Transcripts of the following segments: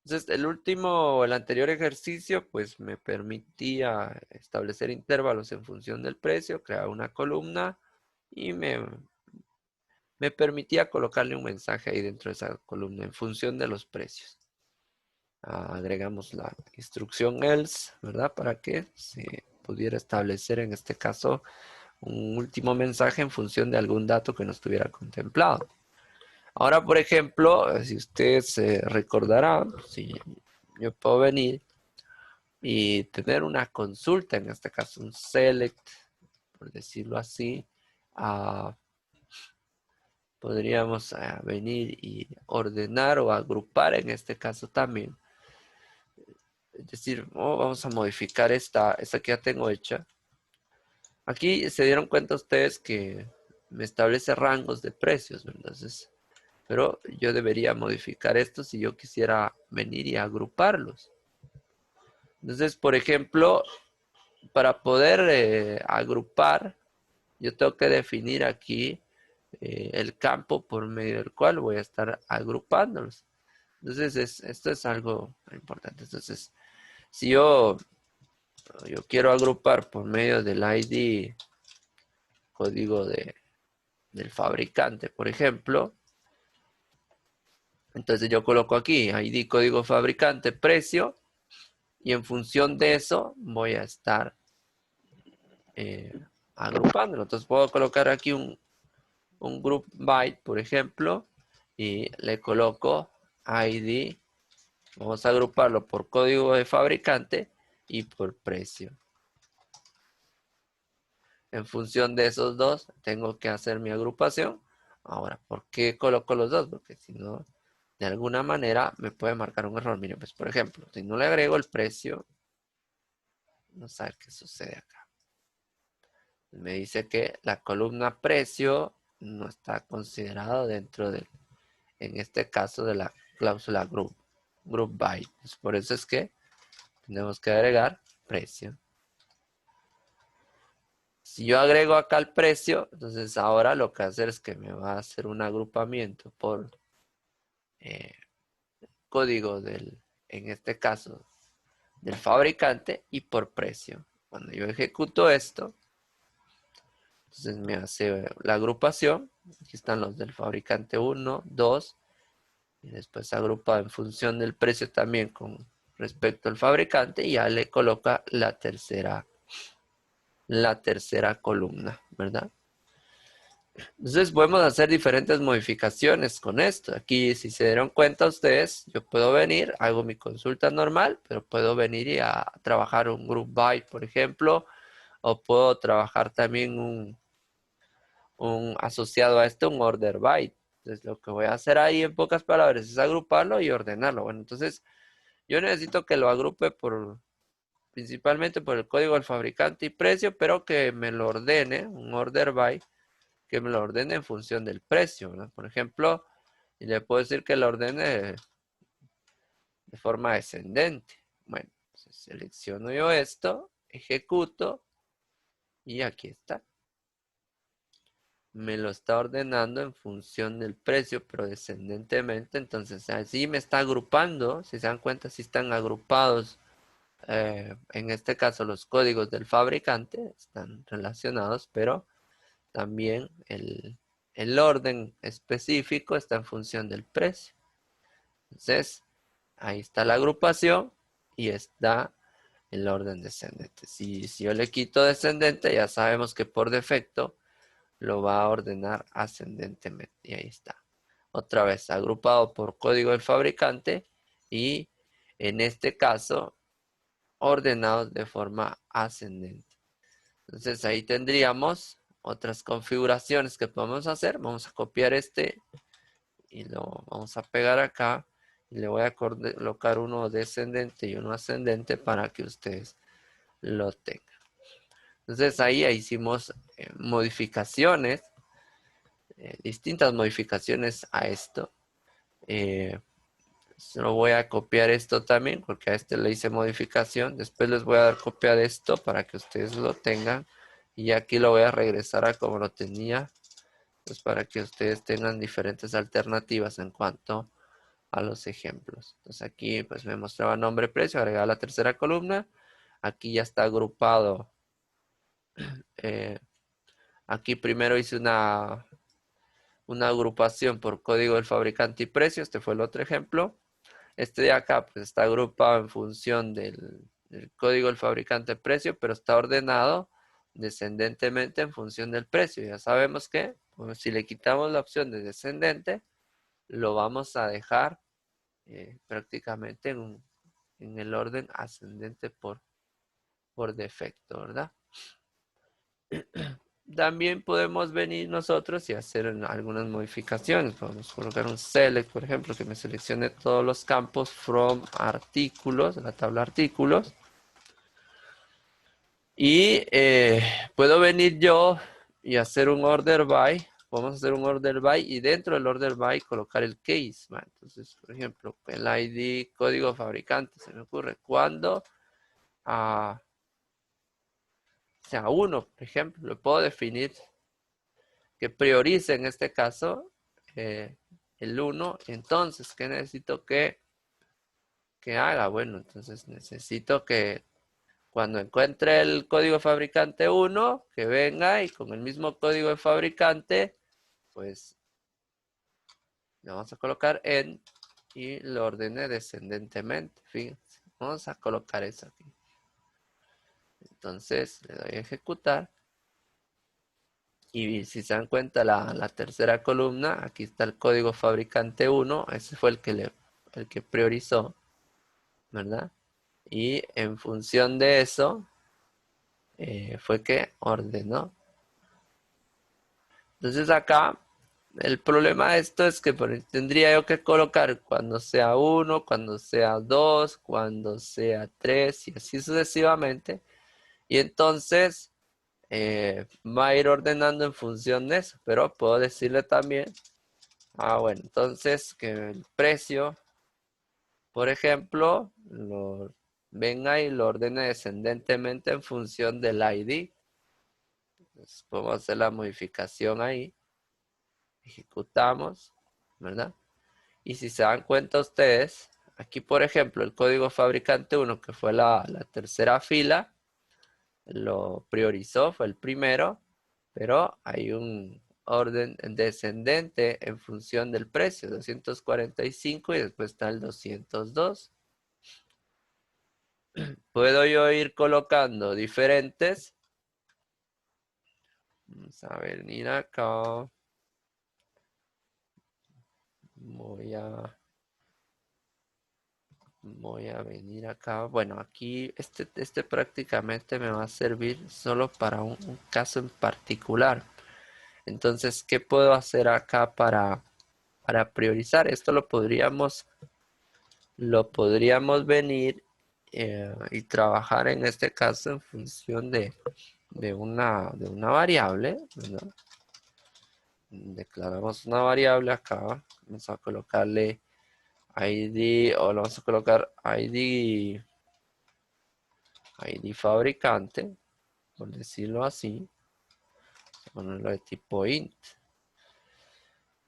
Entonces, el anterior ejercicio, pues me permitía establecer intervalos en función del precio, crear una columna y me permitía colocarle un mensaje ahí dentro de esa columna en función de los precios. Agregamos la instrucción else, ¿verdad? Para que se pudiera establecer en este caso un último mensaje en función de algún dato que no estuviera contemplado. Ahora, por ejemplo, si usted se recordará, si yo puedo venir y tener una consulta, en este caso un select, por decirlo así, podríamos venir y ordenar o agrupar en este caso también. Es decir, vamos a modificar esta que ya tengo hecha. Aquí se dieron cuenta ustedes que me establece rangos de precios, ¿verdad? Entonces, pero yo debería modificar esto si yo quisiera venir y agruparlos. Entonces, por ejemplo, para poder agrupar, yo tengo que definir aquí el campo por medio del cual voy a estar agrupándolos. Entonces, esto es algo importante. Entonces, si yo quiero agrupar por medio del ID código del fabricante, por ejemplo, entonces yo coloco aquí ID código fabricante, precio, y en función de eso voy a estar agrupándolo. Entonces puedo colocar aquí un group byte, por ejemplo, y le coloco ID. Vamos a agruparlo por código de fabricante y por precio. En función de esos dos, tengo que hacer mi agrupación. Ahora, ¿por qué coloco los dos? Porque si no, de alguna manera me puede marcar un error. Miren, pues por ejemplo, si no le agrego el precio, vamos a ver qué sucede acá. Me dice que la columna precio no está considerado dentro de, en este caso, de la cláusula group by. Pues por eso es que tenemos que agregar precio. Si yo agrego acá el precio, entonces ahora lo que hacer es que me va a hacer un agrupamiento por eh, código en este caso, del fabricante y por precio. Cuando yo ejecuto esto, entonces me hace la agrupación. Aquí están los del fabricante 1, 2, y después agrupa en función del precio también con respecto al fabricante y ya le coloca la tercera columna, ¿verdad? Entonces podemos hacer diferentes modificaciones con esto. Aquí, si se dieron cuenta ustedes, yo puedo venir, hago mi consulta normal, pero puedo venir y a trabajar un group by, por ejemplo, o puedo trabajar también un asociado a esto, un order by. Entonces lo que voy a hacer ahí en pocas palabras es agruparlo y ordenarlo. Bueno, entonces yo necesito que lo agrupe principalmente por el código del fabricante y precio, pero que me lo ordene, un order by, que me lo ordene en función del precio, ¿no? Por ejemplo, y le puedo decir que lo ordene de forma descendente. Bueno, selecciono yo esto, ejecuto y aquí está. Me lo está ordenando en función del precio, pero descendentemente. Entonces, así me está agrupando. Si se dan cuenta, si están agrupados. En este caso, los códigos del fabricante están relacionados, pero también el orden específico está en función del precio. Entonces, ahí está la agrupación y está el orden descendente. Si yo le quito descendente, ya sabemos que por defecto lo va a ordenar ascendentemente. Y ahí está. Otra vez, agrupado por código del fabricante y en este caso, ordenados de forma ascendente. Entonces ahí tendríamos otras configuraciones que podemos hacer. Vamos a copiar este y lo vamos a pegar acá. Y le voy a colocar uno descendente y uno ascendente para que ustedes lo tengan. Entonces ahí hicimos modificaciones, distintas modificaciones a esto. Solo voy a copiar esto también porque a este le hice modificación. Después les voy a dar copia de esto para que ustedes lo tengan. Y aquí lo voy a regresar a como lo tenía. Pues para que ustedes tengan diferentes alternativas en cuanto a los ejemplos. Entonces aquí pues me mostraba nombre, precio, agregaba la tercera columna. Aquí ya está agrupado. Aquí primero hice una agrupación por código del fabricante y precio. Este fue el otro ejemplo. Este de acá pues está agrupado en función del código del fabricante precio, pero está ordenado descendentemente en función del precio. Ya sabemos que pues, si le quitamos la opción de descendente, lo vamos a dejar prácticamente en el orden ascendente por defecto, ¿verdad? También podemos venir nosotros y hacer algunas modificaciones. Podemos colocar un select, por ejemplo, que me seleccione todos los campos from artículos, la tabla artículos. Y puedo venir yo y hacer un order by. Vamos a hacer un order by y dentro del order by colocar el case. Entonces, por ejemplo, el ID, código fabricante, se me ocurre. Cuando sea 1, por ejemplo, lo puedo definir que priorice en este caso el 1. Entonces, ¿qué necesito que haga? Bueno, entonces necesito que cuando encuentre el código fabricante 1, que venga y con el mismo código de fabricante, pues le vamos a colocar en y lo ordene descendentemente. Fíjense, vamos a colocar eso aquí. Entonces le doy a ejecutar. Y si se dan cuenta, la tercera columna, aquí está el código fabricante 1, ese fue el que priorizó, ¿verdad? Y en función de eso, fue que ordenó. Entonces acá, el problema de esto es que tendría yo que colocar cuando sea 1, cuando sea 2, cuando sea 3 y así sucesivamente. Y entonces va a ir ordenando en función de eso, pero puedo decirle también. Bueno, entonces que el precio, por ejemplo, venga y lo ordene descendentemente en función del ID. Entonces, podemos hacer la modificación ahí. Ejecutamos, ¿verdad? Y si se dan cuenta ustedes, aquí por ejemplo, el código fabricante 1, que fue la tercera fila, lo priorizó, fue el primero, pero hay un orden descendente en función del precio, 245 y después está el 202. Puedo yo ir colocando diferentes. Vamos a venir acá. Voy a venir acá. Bueno, aquí este prácticamente me va a servir solo para un caso en particular. Entonces, ¿qué puedo hacer acá para priorizar? Esto lo podríamos venir y trabajar en este caso en función de una variable, ¿verdad? Declaramos una variable acá. Vamos a colocarle ID o le vamos a colocar ID fabricante, por decirlo así. Vamos a ponerlo de tipo int.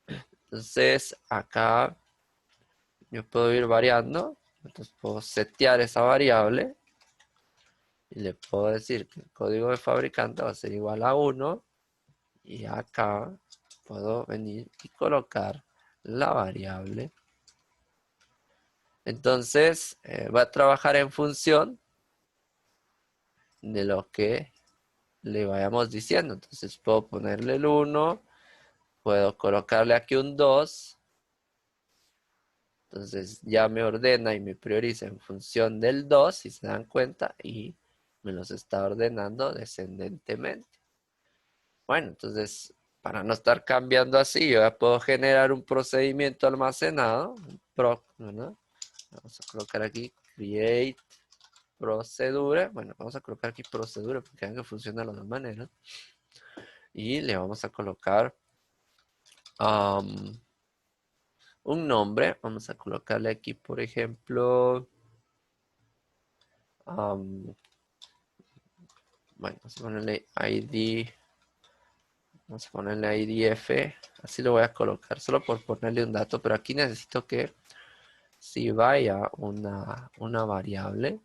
Entonces acá yo puedo ir variando. Entonces puedo setear esa variable y le puedo decir que el código de fabricante va a ser igual a 1 y acá puedo venir y colocar la variable. Entonces va a trabajar en función de lo que le vayamos diciendo. Entonces puedo ponerle el 1, puedo colocarle aquí un 2. Entonces ya me ordena y me prioriza en función del 2, si se dan cuenta, y me los está ordenando descendentemente. Bueno, entonces para no estar cambiando así, yo ya puedo generar un procedimiento almacenado, un proc, ¿no? Vamos a colocar aquí create procedure. Bueno, vamos a colocar aquí procedure porque vean que funciona de las dos maneras. Y le vamos a colocar un nombre. Vamos a colocarle aquí, por ejemplo, bueno, vamos a ponerle ID, vamos a ponerle IDF, así lo voy a colocar, solo por ponerle un dato, pero aquí necesito que si vaya una variable.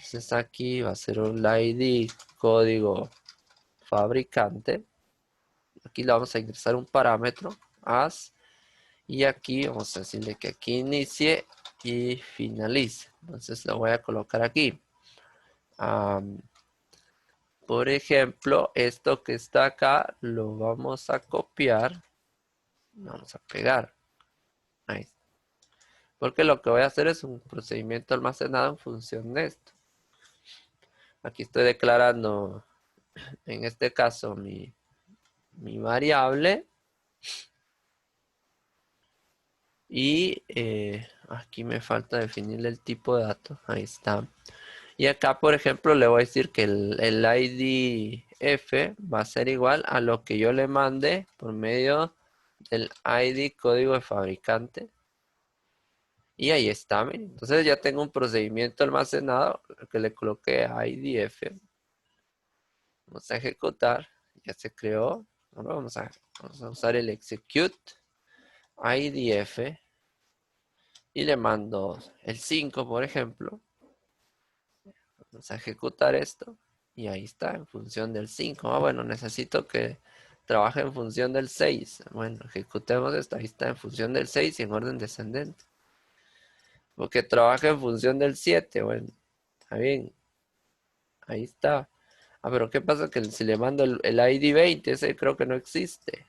Entonces aquí va a ser un ID código fabricante. Aquí le vamos a ingresar un parámetro as. Y aquí vamos a decirle que aquí inicie y finalice. Entonces lo voy a colocar aquí. Por ejemplo, esto que está acá lo vamos a copiar. Vamos a pegar. Ahí está. Porque lo que voy a hacer es un procedimiento almacenado en función de esto. Aquí estoy declarando, en este caso, mi variable. Y aquí me falta definirle el tipo de datos. Ahí está. Y acá, por ejemplo, le voy a decir que el ID F va a ser igual a lo que yo le mande por medio del ID código de fabricante. Y ahí está, miren. Entonces ya tengo un procedimiento almacenado que le coloqué ID F. Vamos a ejecutar. Ya se creó. Ahora vamos a usar el execute ID F. Y le mando el 5, por ejemplo. Vamos a ejecutar esto. Y ahí está, en función del 5. Ah, bueno, necesito que trabaje en función del 6. Bueno, ejecutemos esto. Ahí está, en función del 6 y en orden descendente. Porque trabaja en función del 7. Bueno, está bien. Ahí está. Ah, pero ¿qué pasa? Que si le mando el ID 20, ese creo que no existe.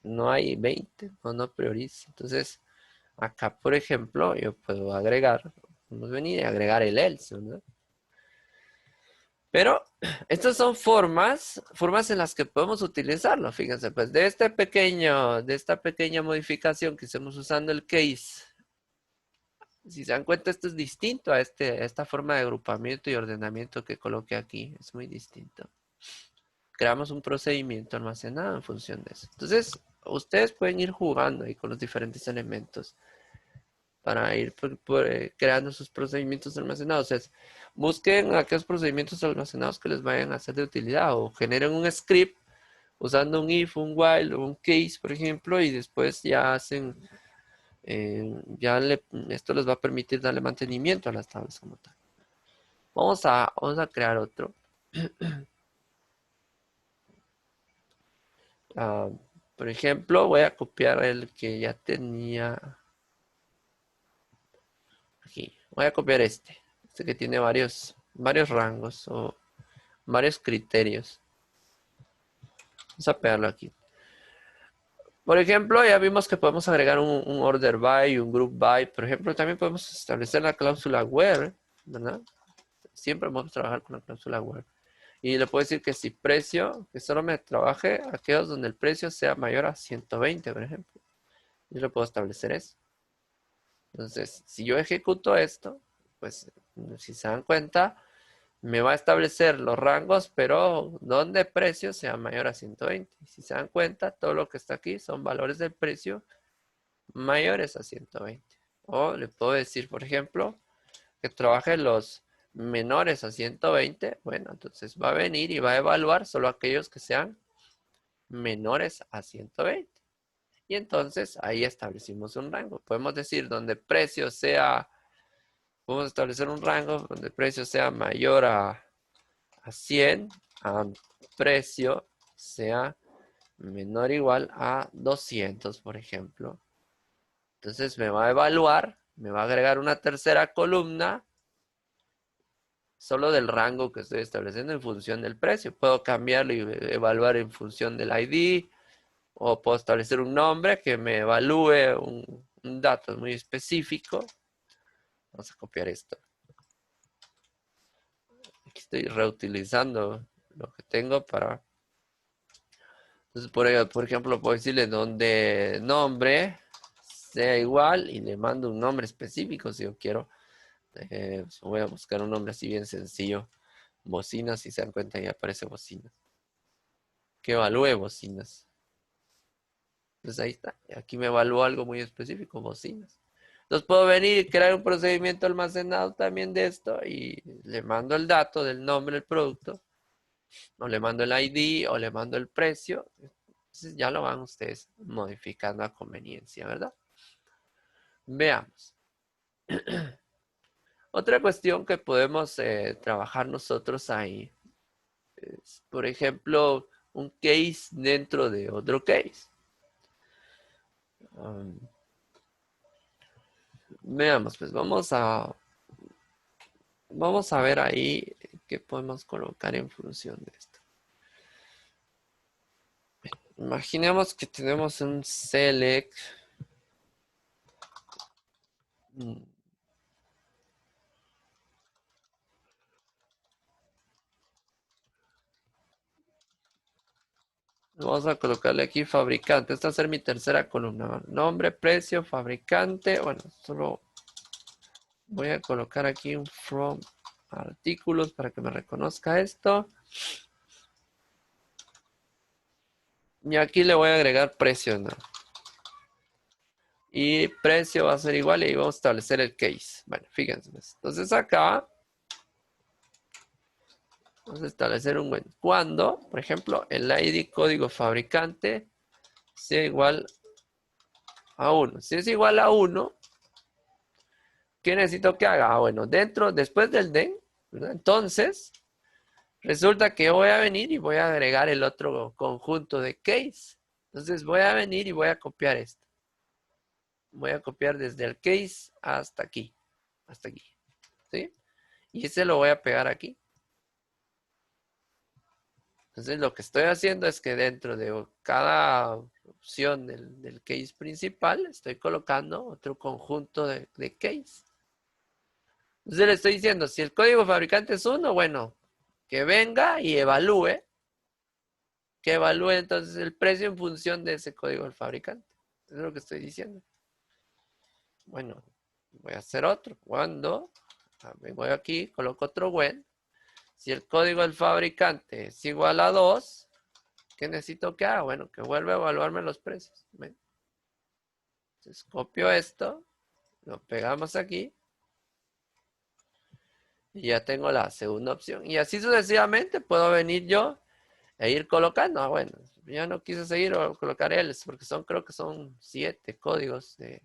No hay 20, no prioriza. Entonces, acá, por ejemplo, yo puedo agregar, vamos a venir y agregar el else, ¿verdad? Pero estas son formas en las que podemos utilizarlo. Fíjense, pues de esta pequeña modificación que hicimos usando el case, si se dan cuenta, esto es distinto a esta forma de agrupamiento y ordenamiento que coloqué aquí. Es muy distinto. Creamos un procedimiento almacenado en función de eso. Entonces, ustedes pueden ir jugando ahí con los diferentes elementos para ir creando sus procedimientos almacenados. Busquen aquellos procedimientos almacenados que les vayan a ser de utilidad o generen un script usando un if, un while o un case, por ejemplo, y después ya hacen, esto les va a permitir darle mantenimiento a las tablas como tal. Vamos a crear otro. Por ejemplo, voy a copiar el que ya tenía aquí. Voy a copiar este que tiene varios rangos o varios criterios. Vamos a pegarlo aquí. Por ejemplo, ya vimos que podemos agregar un order by y un group by. Por ejemplo, también podemos establecer la cláusula where, ¿verdad? Siempre vamos a trabajar con la cláusula where. Y le puedo decir que si precio, que solo me trabaje aquellos donde el precio sea mayor a 120, por ejemplo. Yo le puedo establecer eso. Entonces, si yo ejecuto esto, pues si se dan cuenta, me va a establecer los rangos, pero donde precio sea mayor a 120. Y si se dan cuenta, todo lo que está aquí son valores del precio mayores a 120. O le puedo decir, por ejemplo, que trabaje los menores a 120. Bueno, entonces va a venir y va a evaluar solo aquellos que sean menores a 120. Y entonces ahí establecimos un rango. Podemos decir donde precio sea, podemos establecer un rango donde el precio sea mayor a 100, a precio sea menor o igual a 200, por ejemplo. Entonces me va a evaluar, me va a agregar una tercera columna solo del rango que estoy estableciendo en función del precio. Puedo cambiarlo y evaluar en función del ID, o puedo establecer un nombre que me evalúe un dato muy específico. Vamos a copiar esto. Aquí estoy reutilizando lo que tengo para... Entonces, por ejemplo, puedo decirle donde nombre sea igual y le mando un nombre específico si yo quiero. Voy a buscar un nombre así bien sencillo. Bocinas, si se dan cuenta, ya aparece bocinas. Que evalúe bocinas. Entonces ahí está. Aquí me evalúa algo muy específico, bocinas. Entonces puedo venir y crear un procedimiento almacenado también de esto y le mando el dato del nombre del producto, o le mando el ID, o le mando el precio. Entonces ya lo van ustedes modificando a conveniencia, ¿verdad? Veamos. Otra cuestión que podemos trabajar nosotros ahí es, por ejemplo, un case dentro de otro case. Veamos, pues vamos a ver ahí qué podemos colocar en función de esto. Imaginemos que tenemos un select. Vamos a colocarle aquí fabricante. Esta va a ser mi tercera columna. Nombre, precio, fabricante. Bueno, solo voy a colocar aquí un from artículos para que me reconozca esto. Y aquí le voy a agregar precio, ¿no? Y precio va a ser igual y ahí vamos a establecer el case. Bueno, fíjense. Entonces acá vamos a establecer un when. Cuando, por ejemplo, el ID código fabricante sea igual a 1. Si es igual a 1, ¿qué necesito que haga? Bueno, después del den, ¿verdad? Entonces, resulta que yo voy a venir y voy a agregar el otro conjunto de case. Entonces voy a venir y voy a copiar esto. Voy a copiar desde el case hasta aquí. Hasta aquí. ¿Sí? Y ese lo voy a pegar aquí. Entonces lo que estoy haciendo es que dentro de cada opción del case principal estoy colocando otro conjunto de case. Entonces le estoy diciendo, si el código fabricante es 1, bueno, que venga y evalúe. Que evalúe entonces el precio en función de ese código del fabricante. Eso es lo que estoy diciendo. Bueno, voy a hacer otro. Cuando vengo aquí, coloco otro when. Si el código del fabricante es igual a 2, ¿qué necesito que haga? Bueno, que vuelva a evaluarme los precios. ¿Ven? Entonces copio esto, lo pegamos aquí. Y ya tengo la segunda opción. Y así sucesivamente puedo venir yo e ir colocando. Bueno, ya no quise seguir o colocar else porque creo que son 7 códigos de...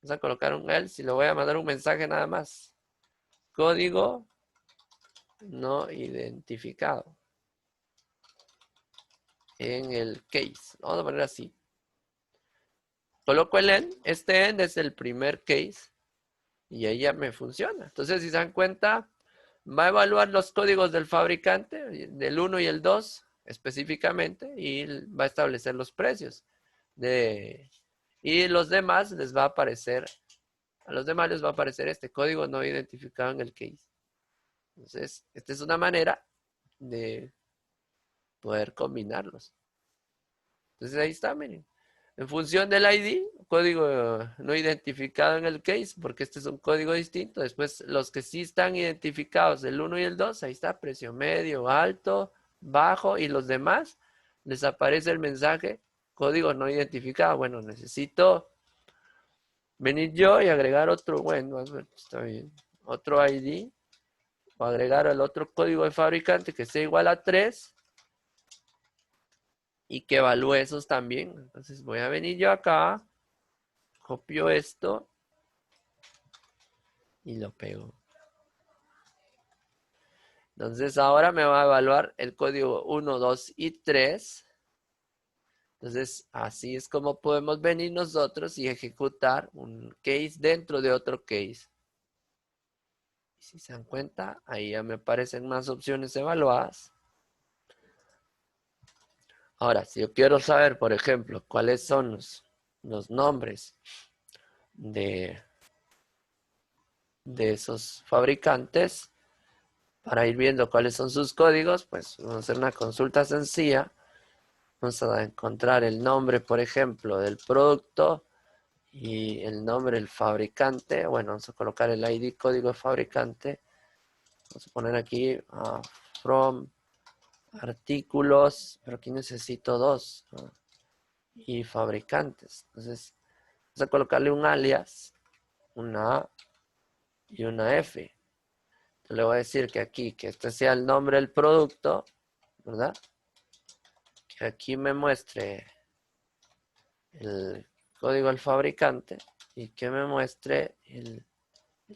Vamos a colocar un else y le voy a mandar un mensaje nada más. Código no identificado en el case. Vamos a poner así. Coloco el end. Este end es el primer case y ahí ya me funciona. Entonces, si se dan cuenta, va a evaluar los códigos del fabricante, del 1 y el 2 específicamente, y va a establecer los precios. Y los demás les va a aparecer, a los demás les va a aparecer este código no identificado en el case. Entonces, esta es una manera de poder combinarlos. Entonces ahí está, miren. En función del ID, código no identificado en el case, porque este es un código distinto. Después, los que sí están identificados, el 1 y el 2, ahí está, precio medio, alto, bajo, y los demás, les aparece el mensaje, código no identificado. Bueno, necesito venir yo y agregar otro, bueno, está bien, otro ID, o agregar el otro código de fabricante que sea igual a 3, y que evalúe esos también. Entonces voy a venir yo acá, copio esto y lo pego. Entonces ahora me va a evaluar el código 1, 2 y 3. Entonces así es como podemos venir nosotros y ejecutar un case dentro de otro case. Y si se dan cuenta, ahí ya me aparecen más opciones evaluadas. Ahora, si yo quiero saber, por ejemplo, cuáles son los nombres de esos fabricantes, para ir viendo cuáles son sus códigos, pues vamos a hacer una consulta sencilla. Vamos a encontrar el nombre, por ejemplo, del producto y el nombre del fabricante. Bueno, vamos a colocar el ID código de fabricante. Vamos a poner aquí from artículos, pero aquí necesito 2, ¿no? Y fabricantes. Entonces, vamos a colocarle un alias, una A y una F. Entonces, le voy a decir que aquí, que este sea el nombre del producto, ¿verdad? Que aquí me muestre el código del fabricante. y que me muestre el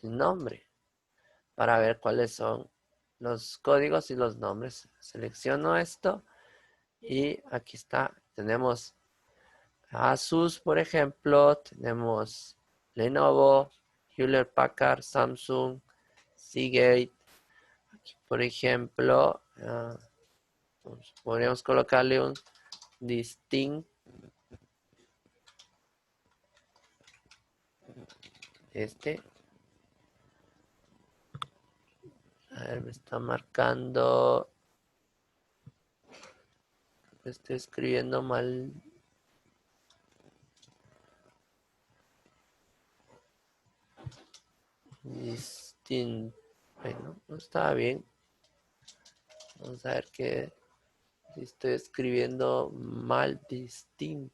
nombre para ver cuáles son los códigos y los nombres. Selecciono esto y aquí está. Tenemos Asus, por ejemplo, tenemos Lenovo, Hewlett Packard, Samsung, Seagate. Aquí, por ejemplo, podríamos colocarle un Distinct. A ver, me está marcando. Estoy escribiendo mal. Distinct. Bueno, no estaba bien. Vamos a ver qué. Si estoy escribiendo mal, distinct.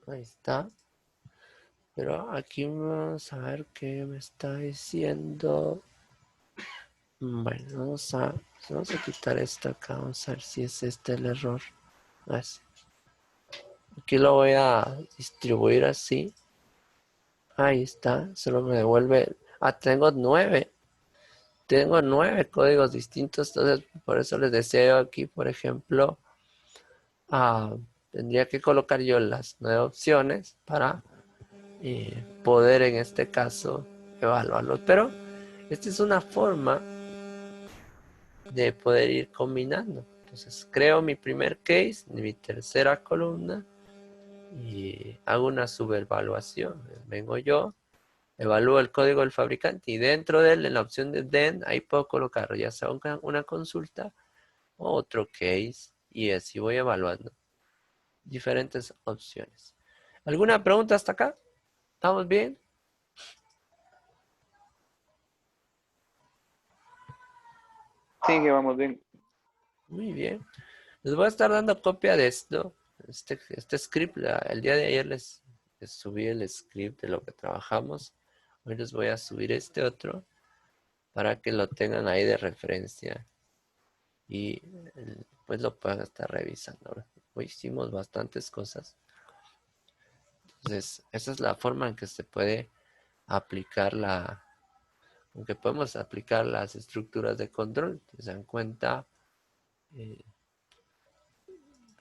Ahí está. Pero aquí vamos a ver qué me está diciendo. Bueno, vamos a quitar esto acá. Vamos a ver si es este el error. Así. Aquí lo voy a distribuir así. Ahí está. Solo me devuelve. Ah, tengo 9. Tengo 9 códigos distintos. Entonces, por eso les deseo aquí, por ejemplo, ah, tendría que colocar yo las 9 opciones para poder en este caso evaluarlos. Pero esta es una forma de poder ir combinando. Entonces creo mi primer case, mi tercera columna y hago una subevaluación. Vengo yo, evalúo el código del fabricante y dentro de él, en la opción de then, ahí puedo colocar ya sea una consulta o otro case y así voy evaluando diferentes opciones. ¿Alguna pregunta hasta acá? ¿Estamos bien? Sí, que vamos bien. Muy bien. Les voy a estar dando copia de esto, este script. El día de ayer les subí el script de lo que trabajamos. Hoy les voy a subir este otro para que lo tengan ahí de referencia y pues lo puedan estar revisando. Hoy hicimos bastantes cosas. Entonces, esa es la forma en que se puede aplicar aunque podemos aplicar las estructuras de control. Se dan cuenta, eh,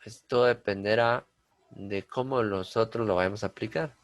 esto dependerá de cómo nosotros lo vayamos a aplicar.